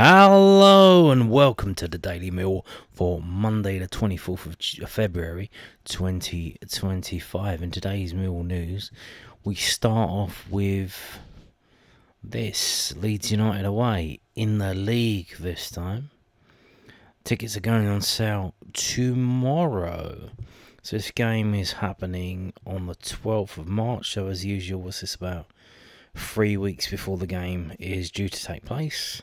Hello and welcome to the Daily Mill for Monday the 24th of February 2025. In today's Mill news, we start off with this: Leeds United away in the league this time. Tickets are going on sale tomorrow. So this game is happening on the 12th of March. So as usual, what's this about? 3 weeks before the game is due to take place.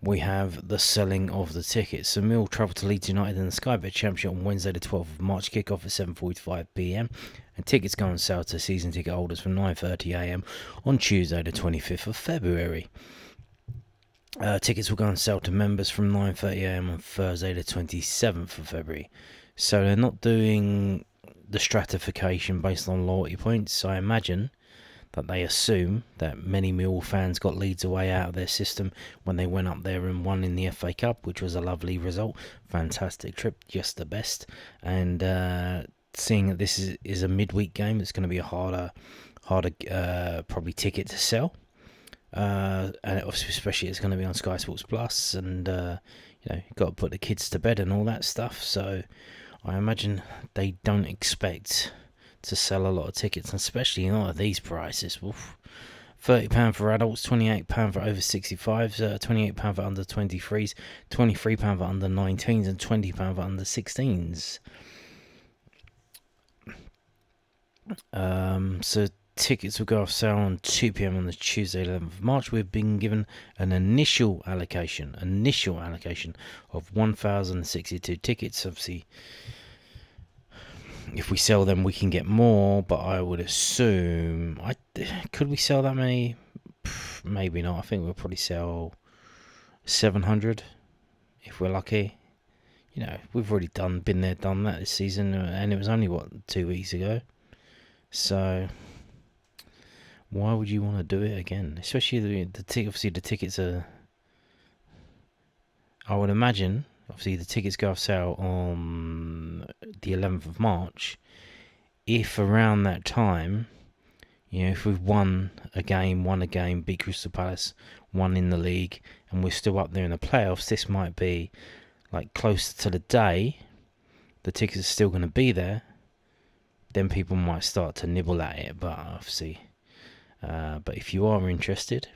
We have the selling of the tickets. So Mill travel to Leeds United in the Sky Bet Championship on Wednesday the 12th of March. Kick-off at 7:45pm. And tickets go on sale to season ticket holders from 9:30am on Tuesday the 25th of February. Tickets will go on sale to members from 9:30am on Thursday the 27th of February. So they're not doing the stratification based on loyalty points. So I imagine that they assume that many Millwall fans got Leeds away out of their system when they went up there and won in the FA Cup, which was a lovely result. Fantastic trip, just the best. And seeing that this is a midweek game, it's going to be a harder probably ticket to sell. And obviously, especially it's going to be on Sky Sports Plus, and you've got to put the kids to bed and all that stuff. So I imagine they don't expect to sell a lot of tickets, especially not at these prices. Oof. £30 for adults, £28 for over 65s, £28 for under 23s, £23 for under 19s, and £20 for under 16s. So tickets will go off sale on 2pm on the Tuesday 11th of March. We've been given an initial allocation of 1,062 tickets. Obviously, if we sell them, we can get more, but I would assume... could we sell that many? Maybe not. I think we'll probably sell 700 if we're lucky. We've already been there, done that this season, and it was only, 2 weeks ago. So why would you want to do it again? Especially obviously the tickets are... I would imagine... Obviously, the tickets go off sale on the 11th of March. If around that time, if we've won a game, beat Crystal Palace, won in the league, and we're still up there in the playoffs, this might be like closer to the day. The tickets are still going to be there. Then people might start to nibble at it. But obviously, but if you are interested,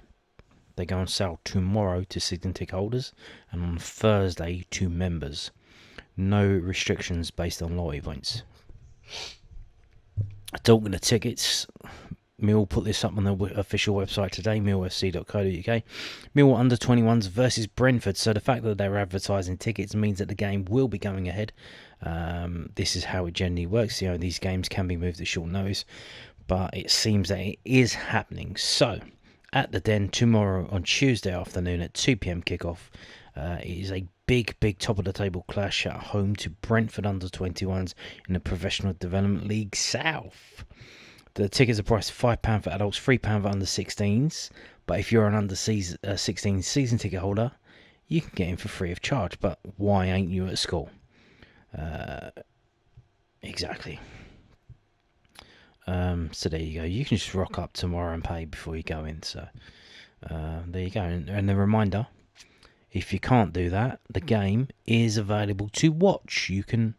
they go on sale tomorrow to season ticket holders and on Thursday to members. No restrictions based on loyalty points. Talking of tickets, Mill put this up on the official website today, millfc.co.uk. Mill under 21s versus Brentford. So the fact that they're advertising tickets means that the game will be going ahead. This is how it generally works. These games can be moved at short notice, but it seems that it is happening. So at the Den tomorrow on Tuesday afternoon at 2pm kickoff. It is a big top of the table clash at home to Brentford under 21s in the Professional Development League South. The tickets are priced £5 for adults, £3 for under 16s. But if you're an under 16 season ticket holder, you can get in for free of charge. But why ain't you at school? Exactly. So there you go. You can just rock up tomorrow and pay before you go in. So there you go. And a reminder, if you can't do that, the game is available to watch. You can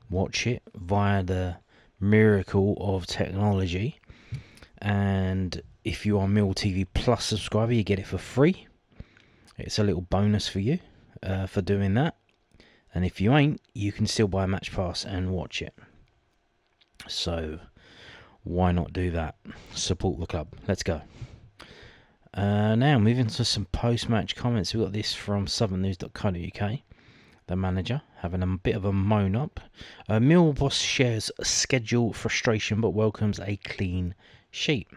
watch it via the miracle of technology. And if you are Mill TV Plus subscriber, you get it for free. It's a little bonus for you for doing that. And if you ain't, you can still buy a match pass and watch it. So why not do that? Support the club. Let's go. Now, moving to some post-match comments. We've got this from southernnews.co.uk. The manager having a bit of a moan up. Mill boss shares schedule frustration but welcomes a clean sheet.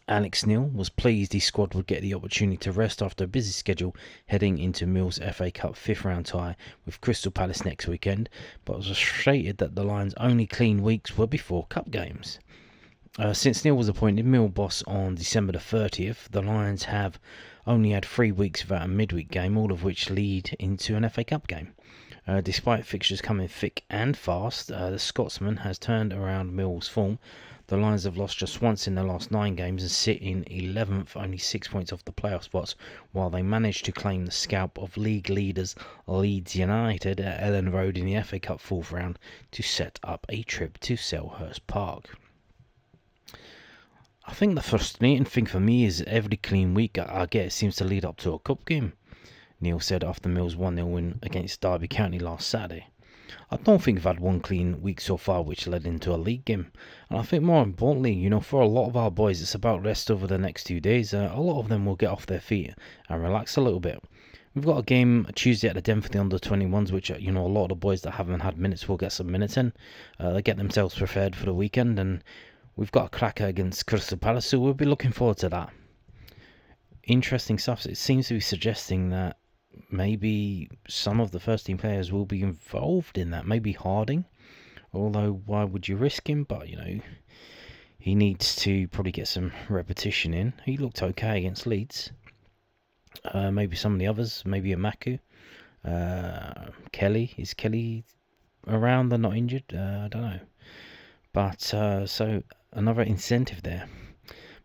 Alex Neil was pleased his squad would get the opportunity to rest after a busy schedule heading into Mill's FA Cup 5th round tie with Crystal Palace next weekend, but was frustrated that the Lions' only clean weeks were before cup games. Since Neil was appointed Mill boss on December the 30th, the Lions have only had 3 weeks without a midweek game, all of which lead into an FA Cup game. Despite fixtures coming thick and fast, the Scotsman has turned around Mill's form. The Lions have lost just once in their last 9 games and sit in 11th, only 6 points off the playoff spots, while they managed to claim the scalp of league leaders Leeds United at Ellen Road in the FA Cup 4th round to set up a trip to Selhurst Park. I think the frustrating thing for me is every clean week I get seems to lead up to a cup game, Neil said after Mill's 1-0 win against Derby County last Saturday. I don't think we've had one clean week so far which led into a league game. And I think more importantly, for a lot of our boys, it's about rest over the next 2 days. A lot of them will get off their feet and relax a little bit. We've got a game Tuesday at the Den for the under-21s, which, a lot of the boys that haven't had minutes will get some minutes in. They get themselves prepared for the weekend, and we've got a cracker against Crystal Palace, so we'll be looking forward to that. Interesting stuff. It seems to be suggesting that maybe some of the first team players will be involved in that. Maybe Harding, although why would you risk him? But he needs to probably get some repetition in. He looked okay against Leeds. Maybe some of the others, maybe a Maku. Kelly, is Kelly around? They're not injured. I don't know. But so another incentive there.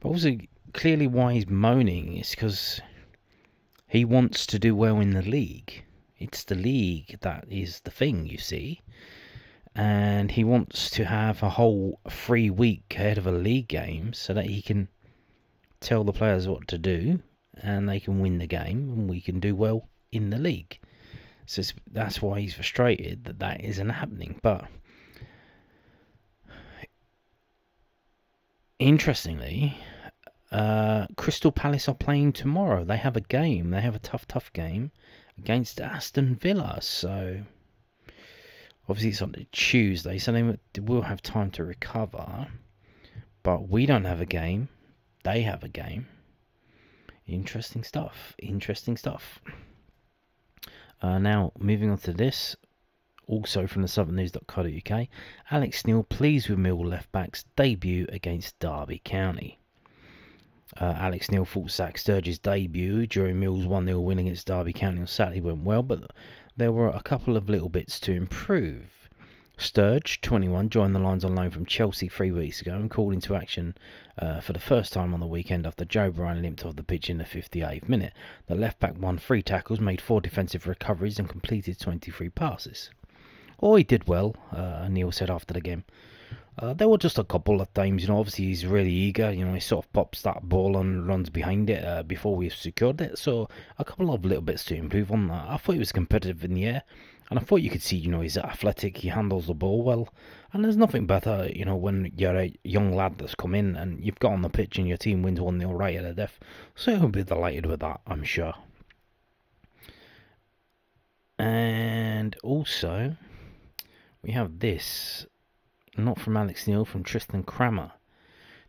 But also clearly why he's moaning is because he wants to do well in the league. It's the league that is the thing, you see. And he wants to have a whole free week ahead of a league game so that he can tell the players what to do and they can win the game and we can do well in the league. So that's why he's frustrated that isn't happening. But interestingly, Crystal Palace are playing tomorrow. They have a game. They have a tough game against Aston Villa. So obviously it's on Tuesday, so they will have time to recover. But we don't have a game. They have a game. Interesting stuff. Now, moving on to this. Also from the southernnews.co.uk, Alex Neil pleased with Millwall left-back's debut against Derby County. Alex Neil thought Zak Sturge's debut during Mill's 1-0 win against Derby County on Saturday went well, but there were a couple of little bits to improve. Sturge, 21, joined the Lions on loan from Chelsea 3 weeks ago and called into action for the first time on the weekend after Joe Bryan limped off the pitch in the 58th minute. The left-back won 3 tackles, made 4 defensive recoveries and completed 23 passes. Oh, he did well, Neil said after the game. There were just a couple of times, obviously he's really eager, he sort of pops that ball and runs behind it before we've secured it, so a couple of little bits to improve on that. I thought he was competitive in the air, and I thought you could see, he's athletic, he handles the ball well, and there's nothing better, when you're a young lad that's come in and you've got on the pitch and your team wins 1-0 right at the death, so he'll be delighted with that, I'm sure. And also, we have this, not from Alex Neil, from Tristan Cramas.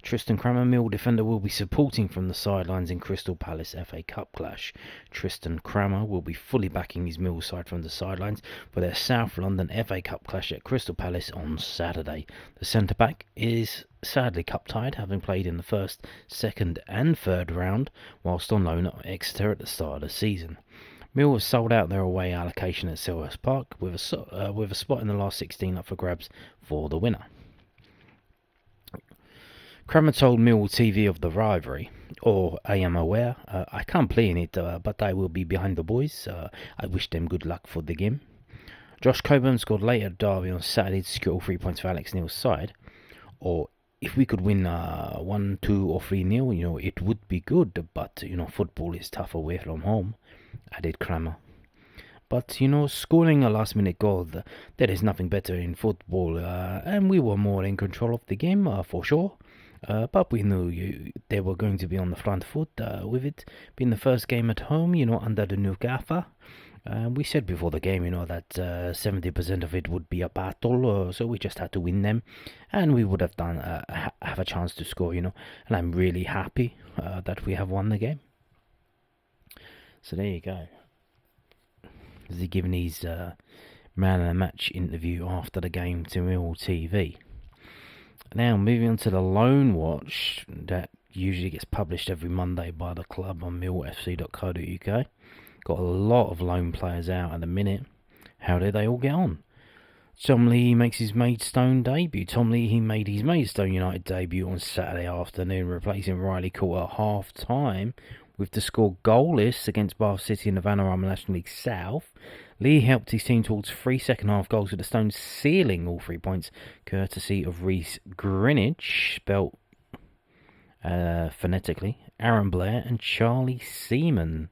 Tristan Cramas, Mill defender, will be supporting from the sidelines in Crystal Palace FA Cup clash. Tristan Cramas will be fully backing his Mill side from the sidelines for their South London FA Cup clash at Crystal Palace on Saturday. The centre-back is sadly cup-tied, having played in the first, second and third round, whilst on loan at Exeter at the start of the season. Mill have sold out their away allocation at Selhurst Park, with a spot in the last 16 up for grabs for the winner. Cramas told Millwall TV of the rivalry, or I am aware, I can't play in it, but I will be behind the boys. I wish them good luck for the game. Josh Coburn scored late at Derby on Saturday to secure all 3 points for Alex Neil's side. Or if we could win 1, 2 or 3-0, it would be good, but, football is tough away from home, added Cramas. But, scoring a last-minute goal, there is nothing better in football, and we were more in control of the game, for sure. But we knew they were going to be on the front foot with it being the first game at home, under the new gaffer. We said before the game, that 70% of it would be a battle, so we just had to win them, and we would have have a chance to score, and I'm really happy that we have won the game. So there you go. As he given his man of the match interview after the game to Millwall TV. Now, moving on to the Loanwatch that usually gets published every Monday by the club on millfc.co.uk. Got a lot of loan players out at the minute. How did they all get on? Tom Leahy makes his Maidstone debut. Tom Leahy made his Maidstone United debut on Saturday afternoon, replacing Riley Court at half-time with the score goalless against Bath City in the Vanarama National League South. Leahy helped his team towards 3 second-half goals with the Stones sealing all 3 points, courtesy of Reece Greenwich, spelt phonetically, Aaron Blair and Charlie Seaman.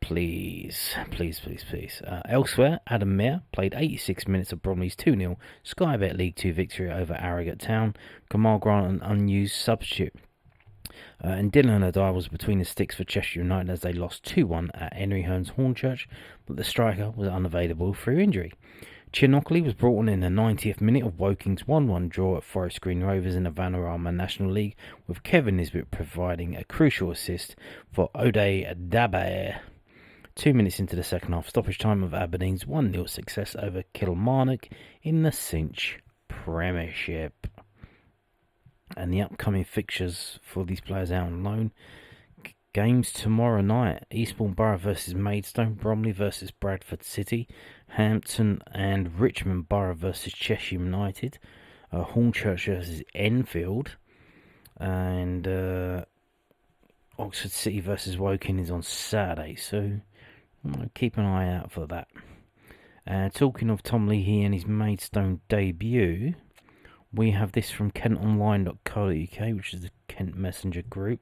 Please. Elsewhere, Adam Mayer played 86 minutes of Bromley's 2-0 Sky Bet League 2 victory over Harrogate Town. Kamal Grant, an unused substitute. And Dylan Adai was between the sticks for Cheshire United as they lost 2-1 at Henry Hearns Hornchurch, but the striker was unavailable through injury. Chinockley was brought on in the 90th minute of Woking's 1-1 draw at Forest Green Rovers in the Vanarama National League, with Kevin Nisbet providing a crucial assist for Ode Dabair. 2 minutes into the second half, stoppage time of Aberdeen's 1-0 success over Kilmarnock in the Cinch Premiership. And the upcoming fixtures for these players out on loan. Games tomorrow night: Eastbourne Borough versus Maidstone, Bromley versus Bradford City, Hampton and Richmond Borough versus Cheshire United, Hornchurch versus Enfield, and Oxford City versus Woking is on Saturday, so keep an eye out for that. Talking of Tom Leahy and his Maidstone debut, we have this from kentonline.co.uk, which is the Kent Messenger group.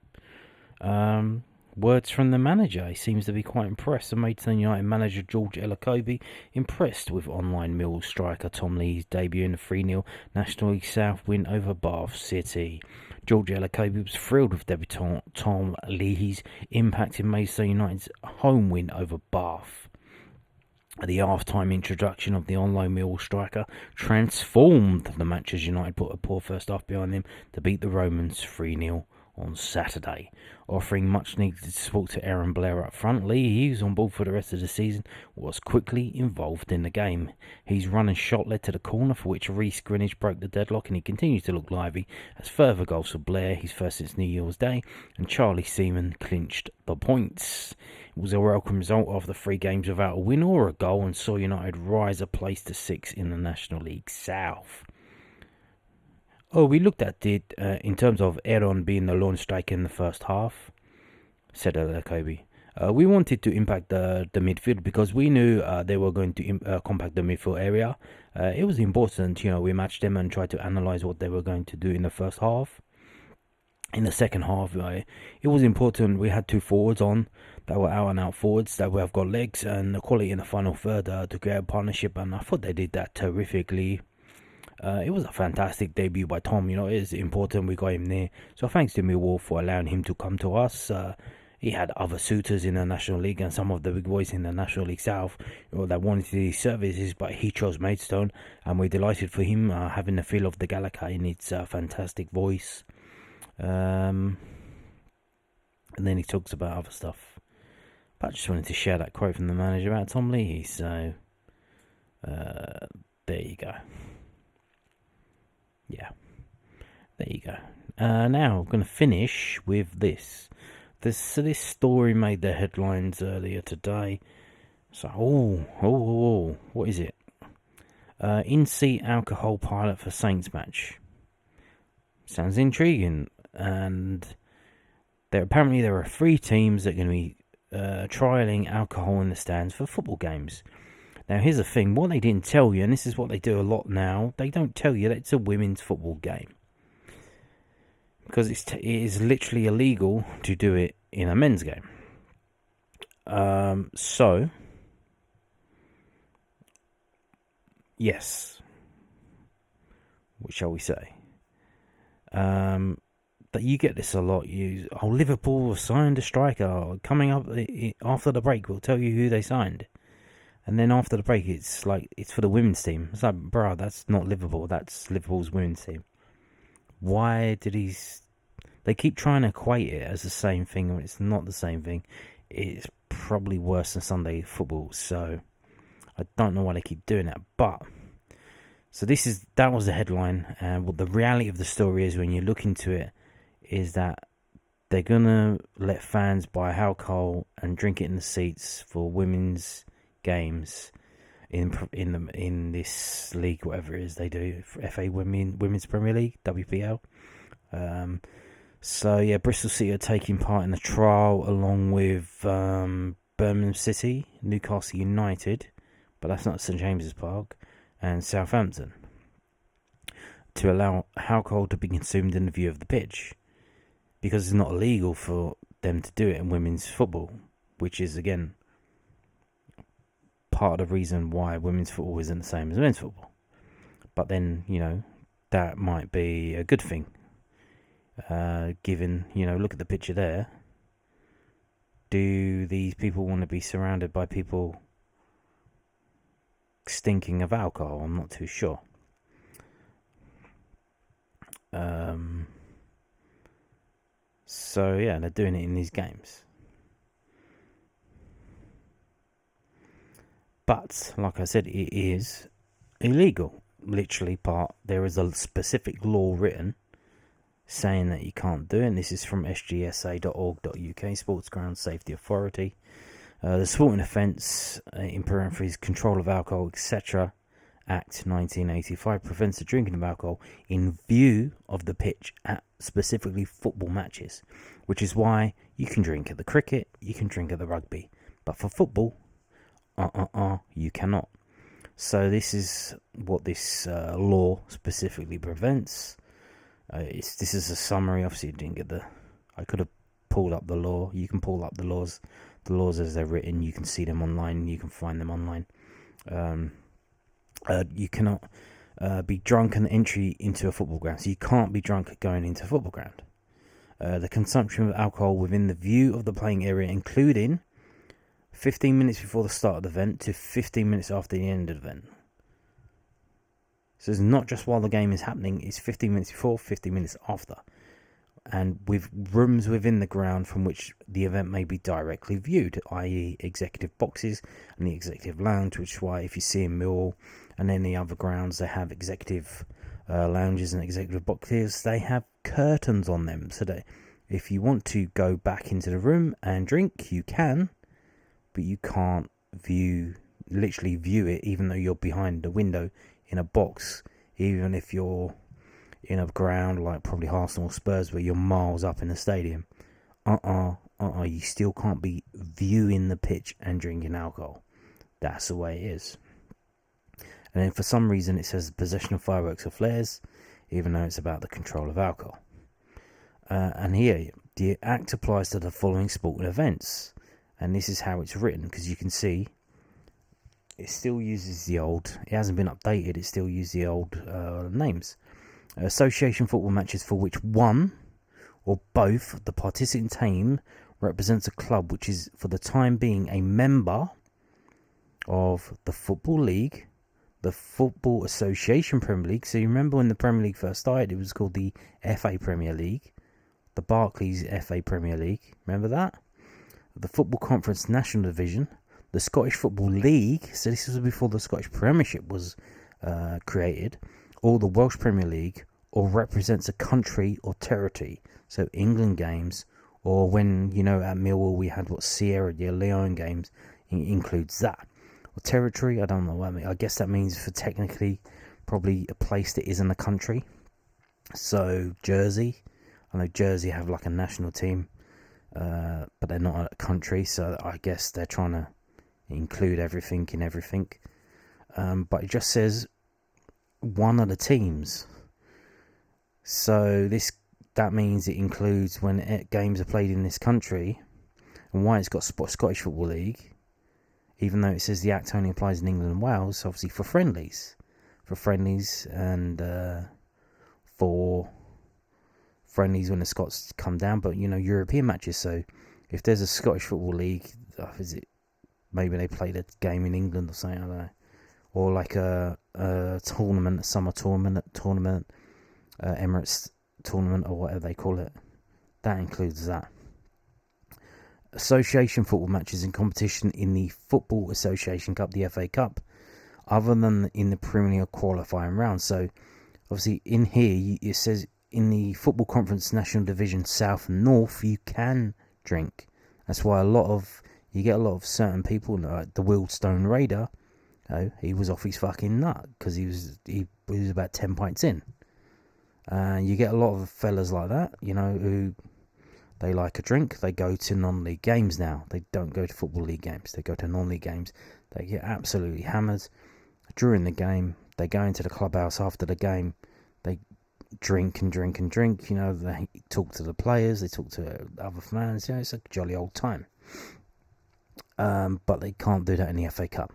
Words from the manager. He seems to be quite impressed. The Maidstone United manager George Elokobi impressed with online Millwall striker Tom Leahy's debut in the 3-0 National League South win over Bath City. George Elokobi was thrilled with debutant Tom Leahy's impact in Maidstone United's home win over Bath. The half-time introduction of the on-loan Millwall striker transformed the match as United put a poor first half behind them to beat the Romans 3-0 on Saturday. Offering much needed support to Aaron Blair up front, Leahy, who's on board for the rest of the season, was quickly involved in the game. His run and shot led to the corner, for which Reece Greenwich broke the deadlock, and he continued to look lively as further goals for Blair, his first since New Year's Day, and Charlie Seaman clinched the points. It was a welcome result after 3 games without a win or a goal, and saw United rise a place to 6 in the National League South. We looked at it in terms of Aaron being the lone striker in the first half, said Kobe. We wanted to impact the midfield because we knew they were going to compact the midfield area. It was important, we matched them and tried to analyse what they were going to do in the first half. In the second half, it was important. We had 2 forwards on that were out-and-out forwards that have got legs and the quality in the final third to create a partnership, and I thought they did that terrifically. It was a fantastic debut by Tom. It is important we got him there. So thanks to Millwall for allowing him to come to us. He had other suitors in the National League and some of the big boys in the National League South that wanted his services, but he chose Maidstone, and we're delighted for him having the feel of the Galaka in its fantastic voice. And then he talks about other stuff. But I just wanted to share that quote from the manager about Tom Leahy. So there you go. Yeah, there you go. Now I'm going to finish with this. This story made the headlines earlier today. So, what is it? In-seat alcohol pilot for Saints match. Sounds intriguing. And there are 3 teams that are going to be trialling alcohol in the stands for football games. Now, here's the thing. What they didn't tell you, and this is what they do a lot now, they don't tell you that it's a women's football game. Because it is literally illegal to do it in a men's game. So, yes. What shall we say? That you get this a lot. Liverpool signed a striker. Coming up after the break, we'll tell you who they signed. And then after the break, it's for the women's team. It's like, bro, that's not Liverpool. That's Liverpool's women's team. Why did they keep trying to equate it as the same thing when it's not the same thing? It's probably worse than Sunday football. So I don't know why they keep doing that. But so that was the headline. And what the reality of the story is, when you look into it, is that they're gonna let fans buy alcohol and drink it in the seats for women's games. in this league, whatever it is they do, FA Women's Premier League, WPL. So yeah, Bristol City are taking part in the trial along with Birmingham City, Newcastle United, but that's not St James's Park, and Southampton, to allow alcohol to be consumed in the view of the pitch, because it's not illegal for them to do it in women's football, which is again part of the reason why women's football isn't the same as men's football. But then, that might be a good thing, given, look at the picture there. Do these people want to be surrounded by people stinking of alcohol? I'm not too sure. So yeah, they're doing it in these games. But like I said, it is illegal. Literally, there is a specific law written saying that you can't do it. And this is from sgsa.org.uk, Sports Ground Safety Authority. The sporting offence, in parentheses, control of alcohol, etc., Act 1985 prevents the drinking of alcohol in view of the pitch at specifically football matches, which is why you can drink at the cricket, you can drink at the rugby, but for football, you cannot. So this is what this law specifically prevents. This is a summary. Obviously, I could have pulled up the law. You can pull up the laws as they're written. You can see them online. You can find them online. You cannot be drunk on entry into a football ground. So you can't be drunk going into a football ground. The consumption of alcohol within the view of the playing area, including 15 minutes before the start of the event to 15 minutes after the end of the event. So it's not just while the game is happening, it's 15 minutes before, 15 minutes after. And with rooms within the ground from which the event may be directly viewed, i.e. executive boxes and the executive lounge, which is why if you see in Millwall and any other grounds, they have executive lounges and executive boxes, they have curtains on them. So that if you want to go back into the room and drink, you can, but you can't literally view it, even though you're behind the window in a box, even if you're in a ground like probably Arsenal or Spurs where you're miles up in the stadium. You still can't be viewing the pitch and drinking alcohol. That's the way it is. And then for some reason it says possession of fireworks or flares, even though it's about the control of alcohol. And here, the Act applies to the following sporting events. And this is how it's written, because you can see it still uses it hasn't been updated, it still uses the old names. Association football matches for which one or both the participating team represents a club which is for the time being a member of the Football League, the Football Association Premier League. So you remember when the Premier League first started, it was called the FA Premier League, the Barclays FA Premier League, remember that? The Football Conference National Division, the Scottish Football League, so this was before the Scottish Premiership was created, or the Welsh Premier League, or represents a country or territory, so England games, or when, at Millwall we had Sierra Leone games, includes that. Or territory, I don't know what I mean. I guess that means for technically probably a place that isn't a country. So Jersey, I know Jersey have like a national team, but they're not a country, so I guess they're trying to include everything in everything. But it just says one of the teams. So that means it includes when games are played in this country, and why it's got Scottish Football League, even though it says the Act only applies in England and Wales, obviously for friendlies and for friendlies when the Scots come down, but European matches. So if there's a Scottish Football League, maybe they played a game in England or something, I don't know, or like a tournament, a summer tournament, Emirates tournament, or whatever they call it, that includes that. Association football matches in competition in the Football Association Cup, the FA Cup, other than in the Premier League qualifying round. So obviously in here it says in the Football Conference National Division South and North you can drink. That's why you get a lot of certain people, like the Wealdstone Raider, he was off his fucking nut because he was about 10 pints in. And you get a lot of fellas like that, who they like a drink. They go to non-league games now. They don't go to football league games. They go to non-league games. They get absolutely hammered during the game. They go into the clubhouse after the game. They drink and drink and drink. They talk to the players. They talk to other fans. It's a jolly old time. But they can't do that in the FA Cup.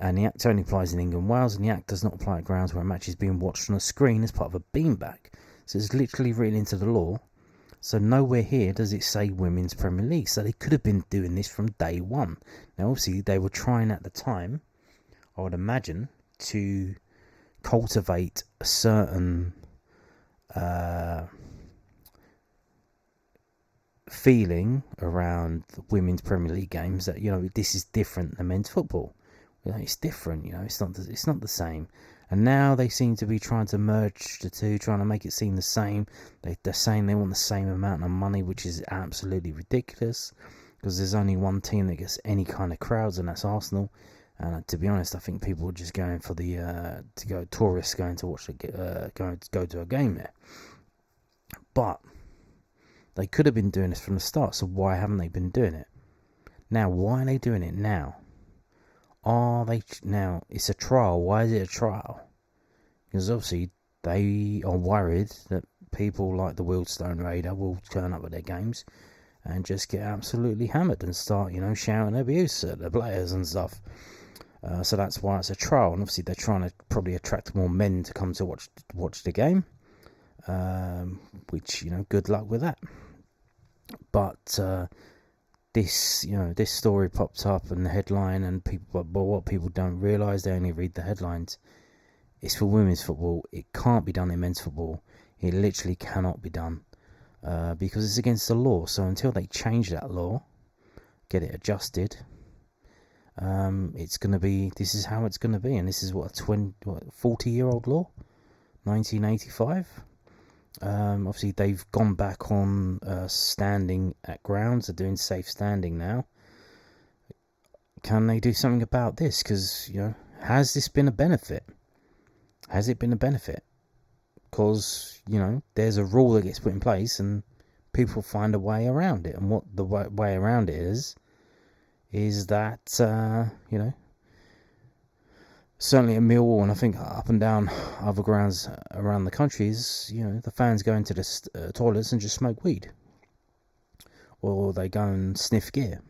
And the Act only applies in England and Wales, and the Act does not apply at grounds where a match is being watched on a screen as part of a beanbag. So it's literally written into the law. So nowhere here does it say Women's Premier League. So they could have been doing this from day one. Now, obviously, they were trying at the time, I would imagine, to cultivate a certain feeling around the Women's Premier League games that, this is different than men's football. It's different, it's not the same. And now they seem to be trying to merge the two, trying to make it seem the same. They're saying they want the same amount of money, which is absolutely ridiculous, because there's only one team that gets any kind of crowds, and that's Arsenal. And to be honest, I think people are just going for the tourists going to watch go to a game there. But they could have been doing this from the start, so why haven't they been doing it? Now, why are they doing it now? Now, it's a trial. Why is it a trial? Because obviously they are worried that people like the Wealdstone Raider will turn up at their games and just get absolutely hammered and start, shouting abuse at the players and stuff. So that's why it's a trial. And obviously they're trying to probably attract more men to come to watch the game. Which, good luck with that. But this story popped up in the headline, and but what people don't realise, they only read the headlines. It's for women's football. It can't be done in men's football. It literally cannot be done because it's against the law. So until they change that law, get it adjusted, it's going to be. This is how it's going to be, and this is what a 40-year-old law, 1985. Obviously they've gone back on standing at grounds. They're doing safe standing now. Can they do something about this? Because has this been a benefit? Has it been a benefit? Because there's a rule that gets put in place and people find a way around it. And what the way around it is that certainly at Millwall, and I think up and down other grounds around the country, is the fans go into the toilets and just smoke weed, or they go and sniff gear.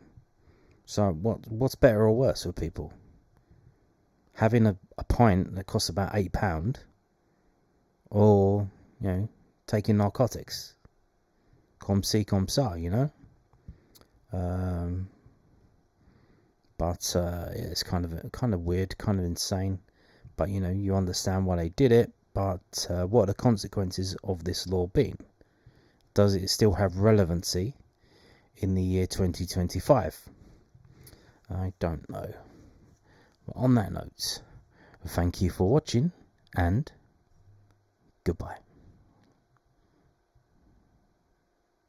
So what's better or worse for people? Having a pint that costs about £8, or taking narcotics? Comme ci, comme ça, But it's kind of weird, kind of insane. But you understand why they did it. But what are the consequences of this law been? Does it still have relevancy in the year 2025? I don't know. But on that note, thank you for watching, and goodbye.